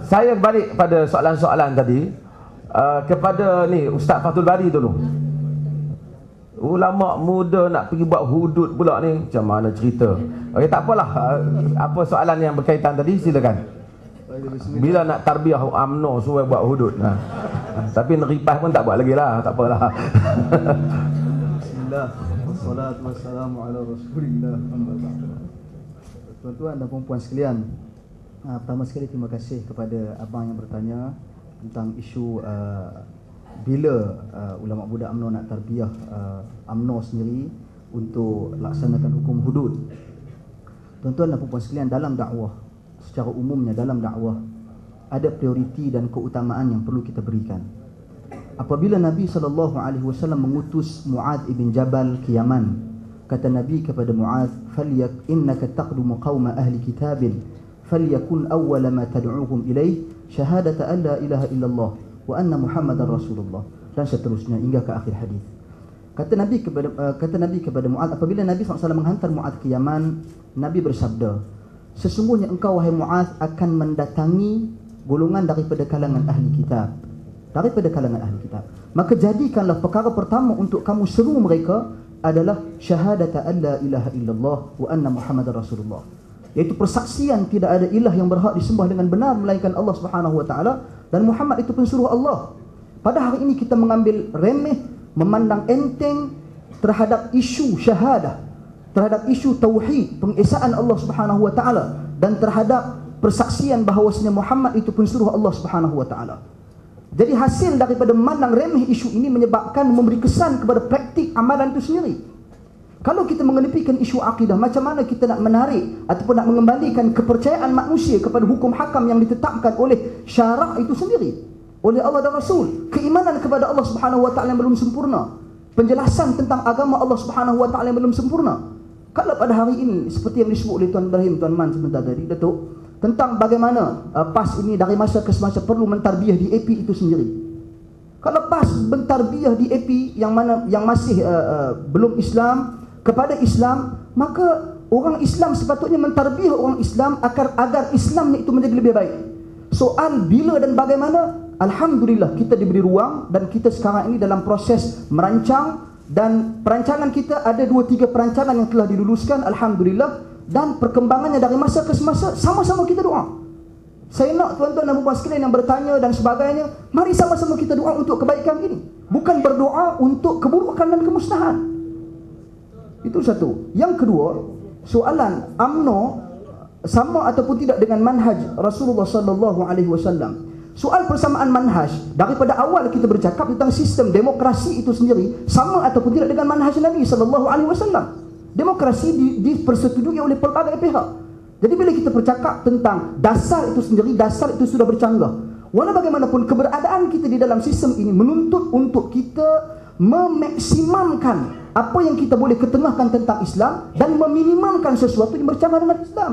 Saya balik pada soalan-soalan tadi, kepada ni Ustaz Fathul Bari dulu. Ulama muda nak pergi buat hudud pula ni, macam mana cerita? Okey, tak apalah. Apa soalan yang berkaitan tadi, silakan. Bila nak tarbiyah UMNO suruh buat hudud. Tapi neripas pun tak buat lagi lah, tak apalah. Bismillah, wassalatu wassalamu ala rasulillah, amma ba'du. Tuan-tuan dan puan-puan sekalian, pertama sekali terima kasih kepada abang yang bertanya tentang isu bila ulama muda UMNO nak tarbiyah UMNO sendiri untuk laksanakan hukum hudud. Tuan-tuan dan puan-puan sekalian, dalam dakwah, secara umumnya dalam dakwah ada prioriti dan keutamaan yang perlu kita berikan. Apabila Nabi SAW mengutus Mu'adz ibn Jabal ke Yaman, kata Nabi kepada Mu'adz, "Falyak innaka taqdumu qauma ahli kitabin, falyakun awwala ma tad'uuhum ilaih syahadata an la ilaha illallah wa anna Muhammadar Rasulullah," dan seterusnya hingga ke akhir hadis. Kata Nabi kepada Mu'adz, apabila Nabi SAW menghantar Mu'adz ke Yaman, Nabi bersabda, "Sesungguhnya engkau wahai Mu'adz akan mendatangi golongan daripada kalangan ahli kitab, maka jadikanlah perkara pertama untuk kamu seru mereka adalah syahadata an la ilaha illallah wa anna Muhammadar Rasulullah," iaitu persaksian tidak ada ilah yang berhak disembah dengan benar melainkan Allah Subhanahu wa taala, dan Muhammad itu pensuruh Allah. Pada hari ini kita mengambil remeh, memandang enteng terhadap isu syahadah, terhadap isu tauhid, pengesaan Allah Subhanahu wa taala, dan terhadap persaksian bahawasanya Muhammad itu pensuruh Allah Subhanahu wa taala. Jadi hasil daripada memandang remeh isu ini menyebabkan memberi kesan kepada praktik amalan itu sendiri. Kalau kita mengenepikan isu akidah, macam mana kita nak menarik ataupun nak mengembalikan kepercayaan manusia kepada hukum hakam yang ditetapkan oleh syarak itu sendiri, oleh Allah dan Rasul, keimanan kepada Allah Subhanahu wa taala yang belum sempurna, penjelasan tentang agama Allah Subhanahu wa taala yang belum sempurna. Kalau pada hari ini seperti yang disebut oleh Tuan Ibrahim, Tuan Man sebentar tadi, Datuk, tentang bagaimana PAS ini dari masa ke semasa perlu mentarbiah di AP itu sendiri. Kalau PAS mentarbiah di AP yang masih belum Islam kepada Islam, maka orang Islam sepatutnya mentarbiah orang Islam agar Islam itu menjadi lebih baik. Soal bila dan bagaimana, alhamdulillah kita diberi ruang, dan kita sekarang ini dalam proses merancang, dan perancangan kita ada 2-3 perancangan yang telah diluluskan, alhamdulillah, dan perkembangannya dari masa ke semasa sama-sama kita doa. Saya nak tuan-tuan dan puan sekalian yang bertanya dan sebagainya, mari sama-sama kita doa untuk kebaikan ini, bukan berdoa untuk keburukan dan kemusnahan. Itu satu. Yang kedua, soalan UMNO sama ataupun tidak dengan manhaj Rasulullah sallallahu alaihi wasallam. Soal persamaan manhaj, daripada awal kita bercakap tentang sistem demokrasi itu sendiri sama ataupun tidak dengan manhaj Nabi sallallahu alaihi wasallam. Demokrasi dipersetujui oleh pelbagai pihak. Jadi bila kita bercakap tentang dasar itu sendiri, dasar itu sudah bercanggah. Walau bagaimanapun, keberadaan kita di dalam sistem ini menuntut untuk kita memaksimumkan apa yang kita boleh ketengahkan tentang Islam dan meminimumkan sesuatu yang bercanggah dengan Islam.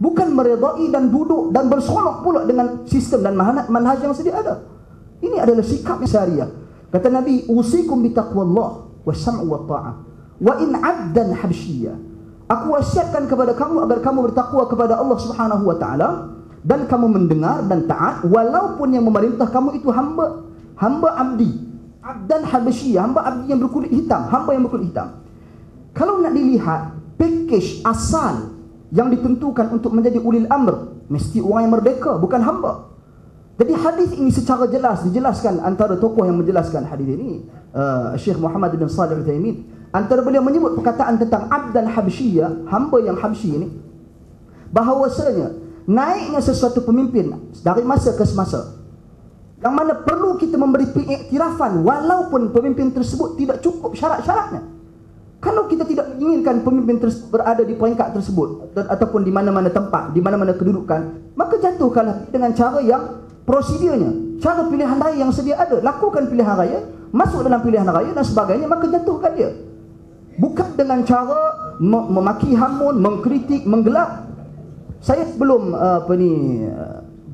Bukan meredai dan duduk dan berseronok pula dengan sistem dan manhaj yang sedia ada. Ini adalah sikap syariah. Kata Nabi, "Usikum bitaqwallah was-sam'u wat-ta'ah wa in 'abdan habsyiyya." Aku wasiatkan kepada kamu agar kamu bertakwa kepada Allah Subhanahu wa taala dan kamu mendengar dan taat walaupun yang memerintah kamu itu hamba abdi, abdan habsyiyya, hamba abdi yang berkulit hitam, hamba yang berkulit hitam. Kalau nak dilihat package asal yang ditentukan untuk menjadi ulil amr, mesti orang yang merdeka, bukan hamba. Jadi hadis ini secara jelas dijelaskan antara tokoh yang menjelaskan hadis ini, Syekh Muhammad bin Shalih Al-Utsaimin. Antara beliau menyebut perkataan tentang abdan habsyiyah, hamba yang habsyi ini, bahawasanya naiknya sesuatu pemimpin dari masa ke semasa, yang mana perlu kita memberi pengiktirafan walaupun pemimpin tersebut tidak cukup syarat-syaratnya. Kalau kita tidak menginginkan pemimpin tersebut berada di peringkat tersebut ataupun di mana-mana tempat, di mana-mana kedudukan, maka jatuhkanlah dengan cara yang prosedurnya, cara pilihan raya yang sedia ada. Lakukan pilihan raya, masuk dalam pilihan raya dan sebagainya, maka jatuhkan dia. Bukan dengan cara memaki hamun, mengkritik, menggelak. Saya belum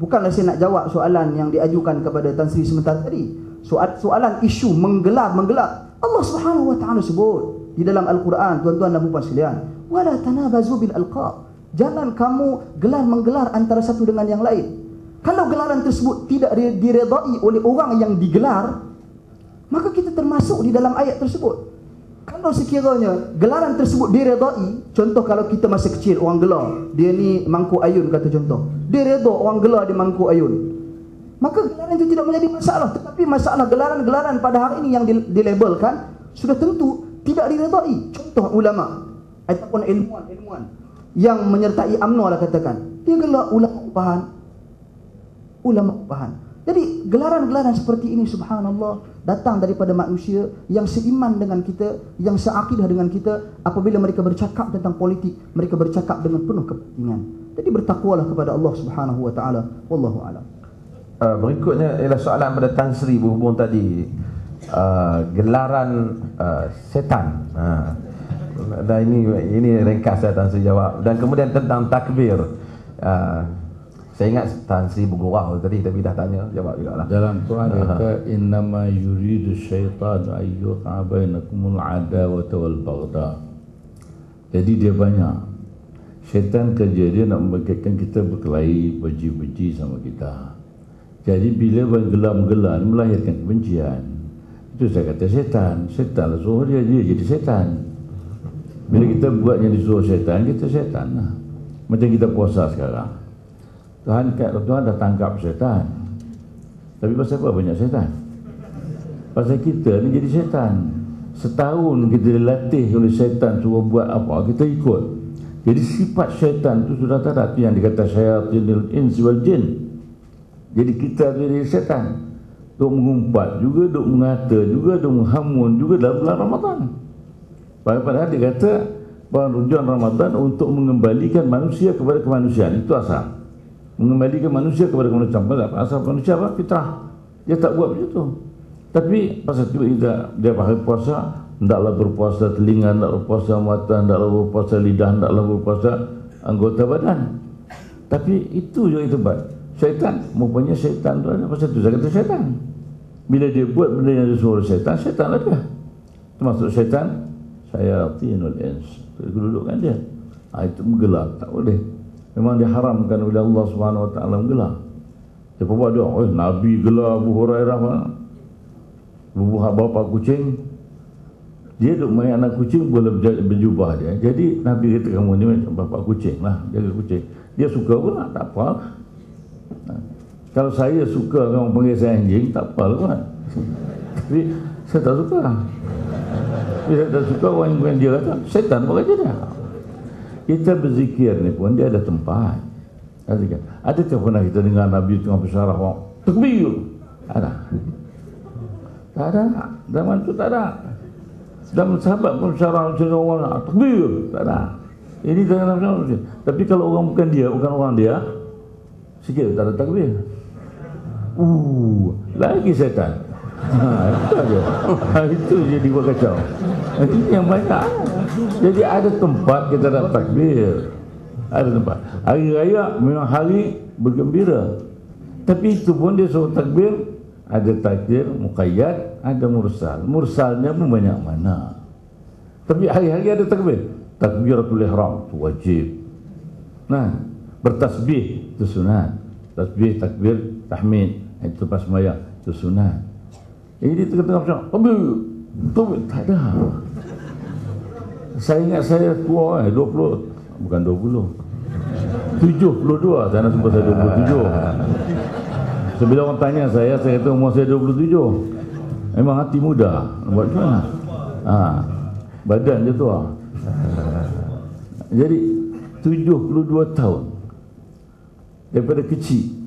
bukanlah saya nak jawab soalan yang diajukan kepada Tan Sri sebentar tadi. Soalan isu menggelak. Allah Subhanahu wa taala sebut di dalam Al-Quran, tuan-tuan dan puan sekalian, wala tanabazu bil alqab, Jangan kamu menggelar antara satu dengan yang lain. Kalau gelaran tersebut tidak diredai oleh orang yang digelar, maka kita termasuk di dalam ayat tersebut. Kalau sekiranya gelaran tersebut diredai, contoh kalau kita masa kecil orang gelar, dia ni mangkuk ayun kata contoh, dia reda orang gelar di mangkuk ayun, maka gelaran itu tidak menjadi masalah. Tetapi masalah gelaran-gelaran pada hari ini yang dilabelkan sudah tentu tidak diredai. Contoh ulama ataupun ilmuwan yang menyertai UMNO lah katakan, dia gelar ulama upahan. Jadi gelaran-gelaran seperti ini subhanallah datang daripada manusia yang seiman dengan kita, yang seakidah dengan kita. Apabila mereka bercakap tentang politik, mereka bercakap dengan penuh kepentingan. Jadi bertakwalah kepada Allah Subhanahu wa taala. Wallahu a'lam. Berikutnya ialah soalan pada Tan Sri berhubung tadi gelaran setan. Dan ini ringkas Tan Sri jawab. Dan kemudian tentang takbir. Saya ingat Tan Sri bergurau tadi tapi dah tanya, jawab juga lah. Dalam Quran kata innama yuridu syaitan ayyuqa bainakumul adawata wal baghdha. Jadi dia banyak. Syaitan kerja dia nak membagikan kita berkelahi, benci sama kita. Jadi bila bergelam-gelam melahirkan kebencian. Itu saya kata syaitan. Syaitan lah suruh dia jadi syaitan. Bila kita buat yang disuruh syaitan, kita syaitan lah. Macam kita puasa sekarang. Tuhan dah tangkap syaitan. Tapi pasal apa banyak syaitan? Pasal kita ni jadi syaitan. Setahun kita dilatih oleh syaitan suruh buat apa, kita ikut. Jadi sifat syaitan tu sudah tak yang dikata syayatinil insi wal jin. Jadi kita jadi syaitan. Duk mengumpat juga, duk mengata juga, duk menghamun juga dalam bulan Ramadan. Padahal dia kata penghujung Ramadan untuk mengembalikan manusia kepada kemanusiaan. Itu asal. Mengembalikan manusia kepada kemanusiaan. Asal manusia apa? Fitrah. Dia tak buat begitu. Tapi pasal tu dia pakai puasa, hendaklah berpuasa telinga, hendaklah berpuasa mata, hendaklah berpuasa lidah, hendaklah berpuasa anggota badan. Tapi itu je itu buat. Syaitan, rupanya syaitan tu ada. Pasal tu saya kata syaitan. Bila dia buat benda yang disuruh syaitan, syaitan lah dia. Termasuk syaitan syayatinul ins. Kedudukan dia. Itu menggelap, tak boleh. Memang diharamkan oleh Allah Subhanahu wa taala menggelar. Siapa buat dia? Nabi gelar Abu Hurairah mana? Bubuh bapa kucing. Dia duk main anak kucing boleh berjubah dia. Jadi Nabi kata kamu ni macam bapa kucing lah, jaga kucing. Dia suka pula, tak apa. Kalau saya suka orang panggil saya anjing, tak apa lah. Tapi saya tak suka. Tapi saya tak suka orang yang dia kata, syaitan bukan dia. Kita berzikir ni pun dia ada tempat. Adakah pernah kita dengar Nabi tengah bersyarah takbir? Ada? Tak ada. Zaman tu tak ada. Zaman sahabat pun bersyarah orang takbir, tak ada. Ini jangan bersyarah. Tapi kalau orang bukan dia, bukan orang dia, sikit tak ada takbir. Lagi syaitan. Itu aja. Itu jadi buat kacau. Ini yang banyak. Jadi ada tempat kita nak takbir. Ada tempat. Hari raya memang hari bergembira. Tapi itu pun dia suruh takbir. Ada takbir muqayyad, ada mursal. Mursalnya pun banyak mana. Tapi hari-hari ada takbir. Takbiratul ihram itu wajib. Nah, bertasbih itu sunat. Tasbih, takbir, tahmid itu pas sembahyang itu sunat. Jadi tengah-tengah macam takbir tak ada. Saya ingat saya tua 20, bukan 20, 72. Saya nak sebut saya 27. Bila orang tanya saya kata umur saya 27. Memang hati muda. Buat macam mana? Badan je tua. Jadi 72 tahun daripada kecil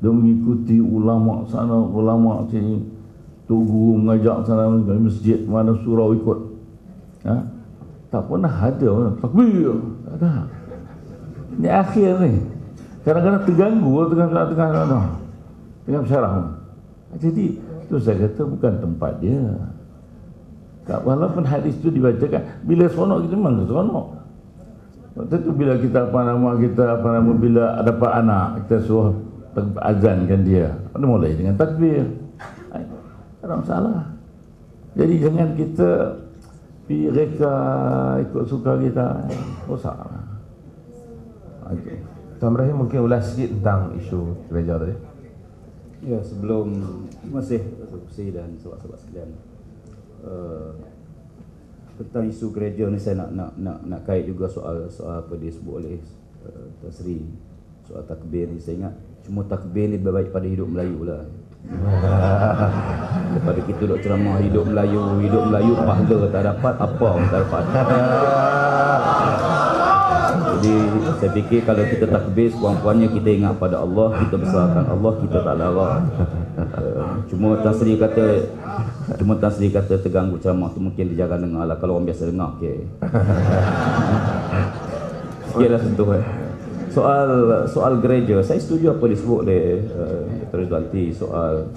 dia mengikuti ulama sana, ulama sini. Tu guru mengajak sana masjid mana surau ikut. Tak pernah ada takbir. Tak ada. Ini akhir ni. Kadang-kadang terganggu tengah bersyarah. Jadi tu saya kata bukan tempat dia. Walaupun hadis tu dibacakan, bila seronok kita memang seronok. Tentu bila kita bila dapat anak, kita suruh azankan dia. Mulai dengan takbir. Tak ada masalah. Jadi jangan kita pergi reka ikut suka kita. Rosak. Tuan Ibrahim mungkin ulas sikit tentang isu gereja tadi. Ya, sebelum terima kasih Tuan dan sahabat-sahabat sekalian. Tentang isu gereja ni saya nak kait juga soal apa disebut oleh Tuan Sri, soal takbir ni. Saya ingat cuma takbir ni lebih baik pada hidup Melayu lah. Daripada kita duduk ceramah hidup Melayu pahala tak dapat, apa pun tak dapat. Jadi saya fikir kalau kita takbir sekurang-kurangnya kita ingat pada Allah, kita besarkan Allah, kita tak larang. Cuma Tan Sri kata terganggu ceramah tu, mungkin dia jarang dengar lah. Kalau orang biasa dengar, okey. Sikitlah sentuh soal gereja. Saya setuju apa disebut oleh Dr. Rizwanti soal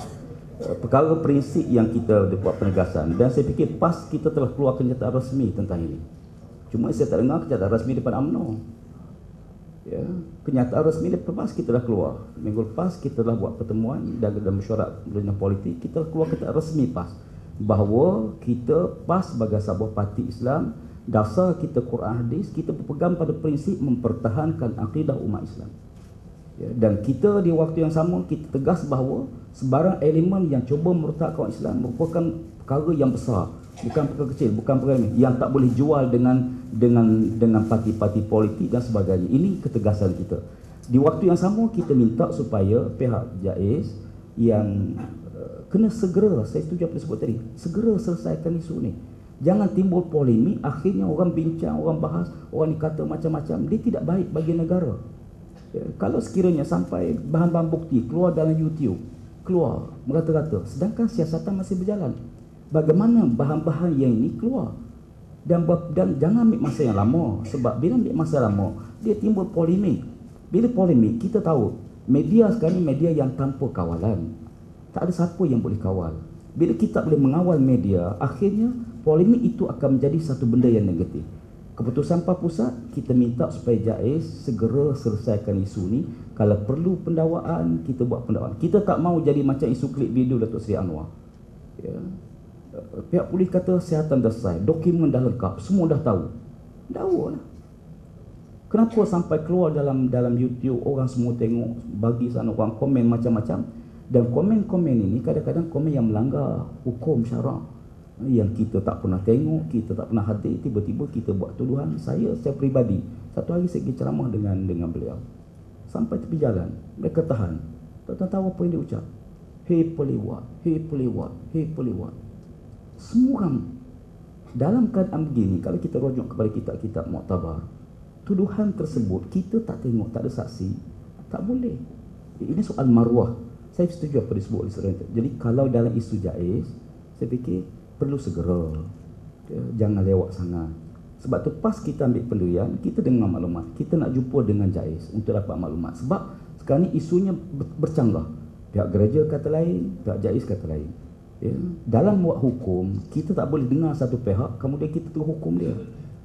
perkara prinsip yang kita buat penegasan, dan saya fikir PAS kita telah keluar kenyataan rasmi tentang ini. Cuma saya tak dengar kenyataan rasmi daripada UMNO. Ya, kenyataan rasmi daripada PAS kita dah keluar. Minggu lepas kita telah buat pertemuan dalam mesyuarat berjenjang politik, kita telah keluar kenyataan rasmi PAS bahawa kita PAS sebagai sebuah parti Islam, dasar kita Quran hadis, kita berpegang pada prinsip mempertahankan akidah umat Islam. Ya, dan kita di waktu yang sama kita tegas bahawa sebarang elemen yang cuba merosakkan Islam merupakan perkara yang besar, bukan perkara kecil, bukan perkara yang tak boleh jual dengan parti-parti politik dan sebagainya. Ini ketegasan kita. Di waktu yang sama kita minta supaya pihak JAIS yang kena segera, saya setuju apa disebut tadi, segera selesaikan isu ni. Jangan timbul polemik, akhirnya orang bincang, orang bahas, orang dikata macam-macam. Dia tidak baik bagi negara. Ya, kalau sekiranya sampai bahan-bahan bukti keluar dalam YouTube, keluar merata-rata, sedangkan siasatan masih berjalan, bagaimana bahan-bahan yang ini keluar? Dan jangan ambil masa yang lama, sebab bila ambil masa lama, dia timbul polemik. Bila polemik, kita tahu media sekarang ni media yang tanpa kawalan. Tak ada siapa yang boleh kawal. Bila kita boleh mengawal media, akhirnya polemik itu akan menjadi satu benda yang negatif. Keputusan PAS Pusat, kita minta supaya JAIS segera selesaikan isu ni. Kalau perlu pendakwaan, kita buat pendakwaan. Kita tak mau jadi macam isu klip video Datuk Seri Anwar. Ya. Pihak polis kata kesihatan dah selesai, dokumen dah lengkap, semua dah tahu. Dakwa lah. Kenapa sampai keluar dalam YouTube, orang semua tengok, bagi sana orang komen macam-macam. Dan komen-komen ini kadang-kadang komen yang melanggar hukum syarak, yang kita tak pernah tengok, kita tak pernah hadir, tiba-tiba kita buat tuduhan. Saya secara peribadi, satu hari saya pergi ceramah dengan beliau, sampai tepi jalan, mereka tahan, tak tahu apa yang dia ucap. Hei pelewat, hei pelewat, hei pelewat. Semua orang dalam keadaan begini, kalau kita rujuk kepada kitab-kitab muktabar, tuduhan tersebut kita tak tengok, tak ada saksi, tak boleh. Ini soal maruah. Saya setuju apa disebut oleh Sri. Jadi kalau dalam isu JAIS, saya fikir perlu segera, jangan lewat sangat. Sebab tu pas kita ambil pendirian, kita dengar maklumat, kita nak jumpa dengan JAIS untuk dapat maklumat. Sebab sekarang ni isunya bercanggah. Pihak gereja kata lain, pihak JAIS kata lain. Ya. Dalam buat hukum, kita tak boleh dengar satu pihak kemudian kita tengok hukum dia.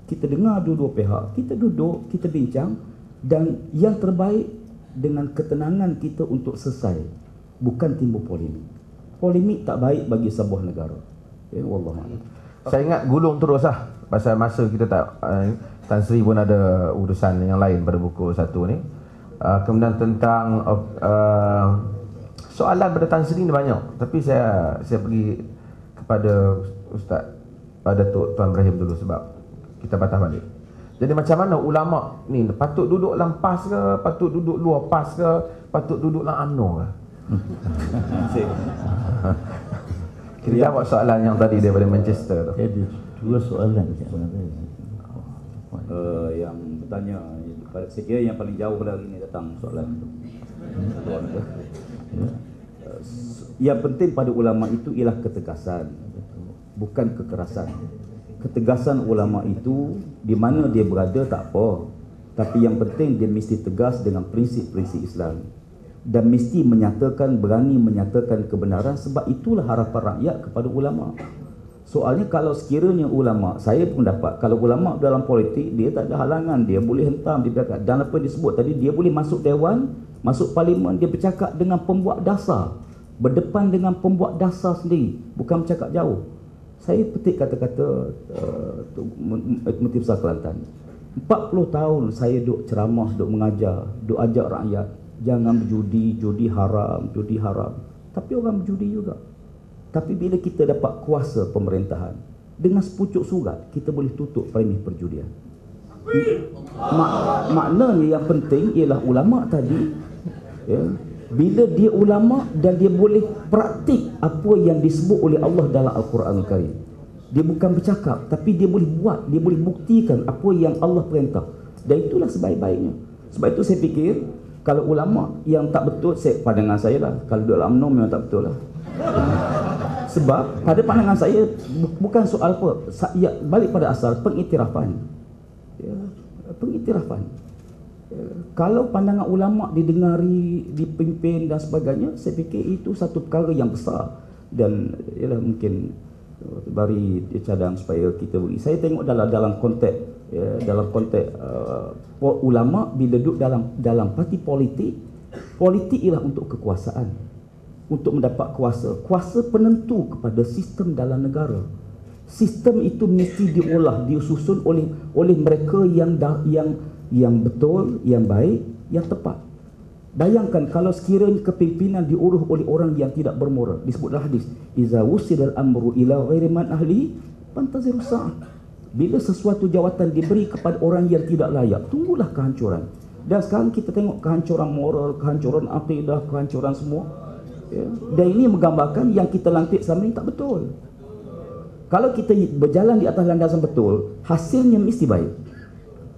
Kita dengar dua-dua pihak, kita duduk, kita bincang, dan yang terbaik dengan ketenangan kita untuk selesai, bukan timbul polemik. Polemik tak baik bagi sebuah negara. Ya, wallahualam. Saya ingat gulung terus lah, pasal masa kita tak Tan Sri pun ada urusan yang lain pada pukul 1 ni. Kemudian tentang soalan pada Tan Sri ni banyak, tapi saya pergi kepada Ustaz, pada Tuan Ibrahim dulu sebab kita patah balik. Jadi macam mana ulama ni patut duduk dalam PAS ke, patut duduk luar PAS ke, patut duduk dalam UMNO ke? Kita jawab soalan yang tadi daripada Manchester tu. Ada dua soalan sebenarnya. Yang bertanya, saya kira yang paling jauh dari ini datang soalan itu. Yang penting pada ulama itu ialah ketegasan, bukan kekerasan. Ketegasan ulama itu di mana dia berada tak apa, tapi yang penting dia mesti tegas dengan prinsip-prinsip Islam dan mesti berani menyatakan kebenaran, sebab itulah harapan rakyat kepada ulama. Soalnya kalau sekiranya ulama, saya pun dapat, kalau ulama dalam politik dia tak ada halangan, dia boleh hentam di belakang, dan apa disebut tadi, dia boleh masuk dewan, masuk parlimen, dia bercakap dengan pembuat dasar, berdepan dengan pembuat dasar sendiri, bukan bercakap jauh. Saya petik kata-kata Menteri Besar Kelantan. 40 tahun saya duk ceramah, duk mengajar, duk ajak rakyat jangan berjudi, judi haram, judi haram. Tapi orang berjudi juga. Tapi bila kita dapat kuasa pemerintahan, dengan sepucuk surat kita boleh tutup premis perjudian. Maknanya yang penting ialah ulama tadi, ya, bila dia ulama dan dia boleh praktik apa yang disebut oleh Allah dalam Al-Quran Al-Karim. Dia bukan bercakap, tapi dia boleh buat, dia boleh buktikan apa yang Allah perintah. Dan itulah sebaik-baiknya. Sebab itu saya fikir, kalau ulama yang tak betul, pandangan saya lah, kalau dalam UMNO memang tak betul lah. Sebab pada pandangan saya, bukan soal apa, ya, balik pada asal pengiktirafan. Ya, pengiktirafan. Ya, kalau pandangan ulama didengari, dipimpin dan sebagainya, saya fikir itu satu perkara yang besar. Dan ialah mungkin bari cadang supaya kita beri. Saya tengok dalam konteks, ya, dalam konteks ulama bila duduk dalam parti politik, politik ialah untuk kekuasaan, untuk mendapat kuasa penentu kepada sistem dalam negara. Sistem itu mesti diolah, disusun oleh mereka yang betul, yang baik, yang tepat. Bayangkan kalau sekiranya kepimpinan diurus oleh orang yang tidak bermoral. Disebut dalam hadis, iza wusidal amru ila ghairi man ahlihi fantaziru sa'ah. Bila sesuatu jawatan diberi kepada orang yang tidak layak, tunggulah kehancuran. Dan sekarang kita tengok kehancuran moral, kehancuran akidah, kehancuran semua, ya. Dan ini menggambarkan yang kita lantik selama ini tak betul. Kalau kita berjalan di atas landasan betul, hasilnya mesti baik.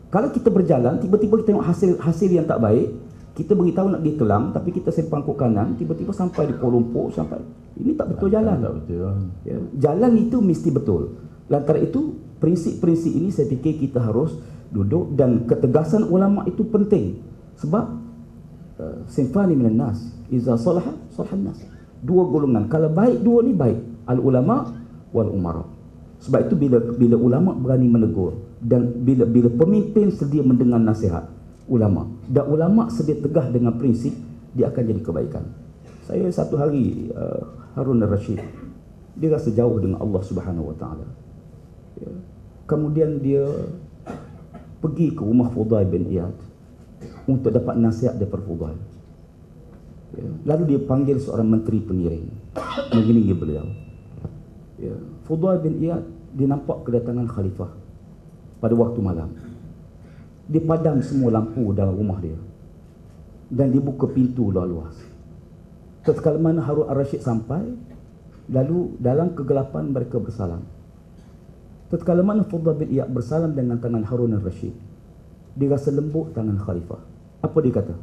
Kalau kita berjalan, tiba-tiba kita tengok hasil yang tak baik, kita beritahu nak pergi Kelang, tapi kita sempang ke kanan, tiba-tiba sampai di Kuala Lumpur, sampai ini tak betul jalan. Tak betul. Ya, jalan itu mesti betul. Lantaran itu prinsip-prinsip ini saya fikir kita harus duduk, dan ketegasan ulama itu penting. Sebab sinfani minan nas, iza salaha salahan nas. Dua golongan, kalau baik dua ni baik, al ulama wal umara. Sebab itu bila ulama berani menegur, dan bila pemimpin sedia mendengar nasihat ulama, dan ulama sedia tegah dengan prinsip, dia akan jadi kebaikan. Saya satu hari Harun al-Rashid, dia rasa jauh dengan Allah Subhanahu Wa Taala. Ya. Kemudian dia pergi ke rumah Fudail bin Iyad untuk dapat nasihat daripada Fudail. Ya. Lalu dia panggil seorang menteri pengiring, mengiringi beliau. Ya. Fudail bin Iyad, dia nampak kedatangan khalifah pada waktu malam. Dia padam semua lampu dalam rumah dia, dan dibuka pintu luas. Tatkala mana Harun al-Rashid sampai, lalu dalam kegelapan mereka bersalam. Tatkala mana Fudail bin Iyad bersalam dengan tangan Harun al-Rashid, dia rasa lembut tangan khalifah. Apa dia kata?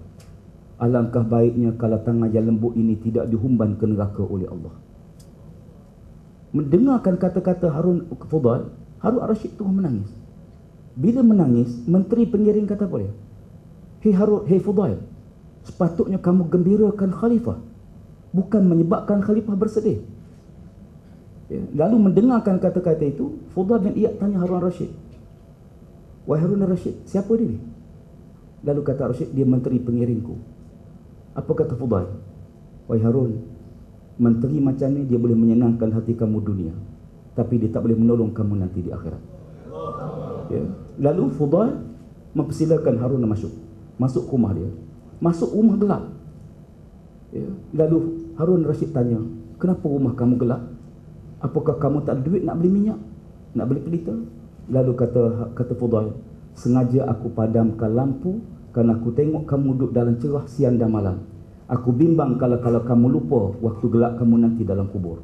Alangkah baiknya kalau tangan yang lembut ini tidak dihumban ke neraka oleh Allah. Mendengarkan kata-kata Fudail, Harun al-Rashid terus menangis. Bila menangis, menteri pengiring kata apa dia? Hei Fudail, sepatutnya kamu gembirakan khalifah, bukan menyebabkan khalifah bersedih. Ya. Lalu mendengarkan kata-kata itu, Fudail bin Iyad tanya Harun al-Rashid, wahai Harun al-Rashid, siapa dia ni? Lalu kata Rashid, dia menteri pengiringku. Apa kata Fudail? Wahai Harun, menteri macam ni dia boleh menyenangkan hati kamu dunia, tapi dia tak boleh menolong kamu nanti di akhirat. Ya. Lalu Fudail mempersilakan Harun masuk ke rumah dia. Masuk rumah gelap. Ya. Lalu Harun Rashid tanya, kenapa rumah kamu gelap? Apakah kamu tak ada duit nak beli minyak, nak beli pelita? Lalu kata Fudail, sengaja aku padamkan lampu kerana aku tengok kamu duduk dalam cerah siang dan malam. Aku bimbang kalau kamu lupa waktu gelap kamu nanti dalam kubur.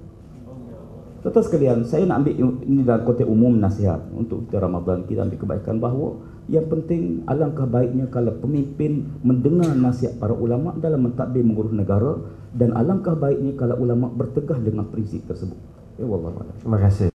Tuan-tuan sekalian, saya nak ambil ini dalam konteks umum nasihat untuk kita Ramadan, kita ambil kebaikan bahawa yang penting alangkah baiknya kalau pemimpin mendengar nasihat para ulama dalam mentadbir mengurus negara, dan alangkah baiknya kalau ulama bertegah dengan prinsip tersebut. Ya, wallahu a'lam. Terima kasih.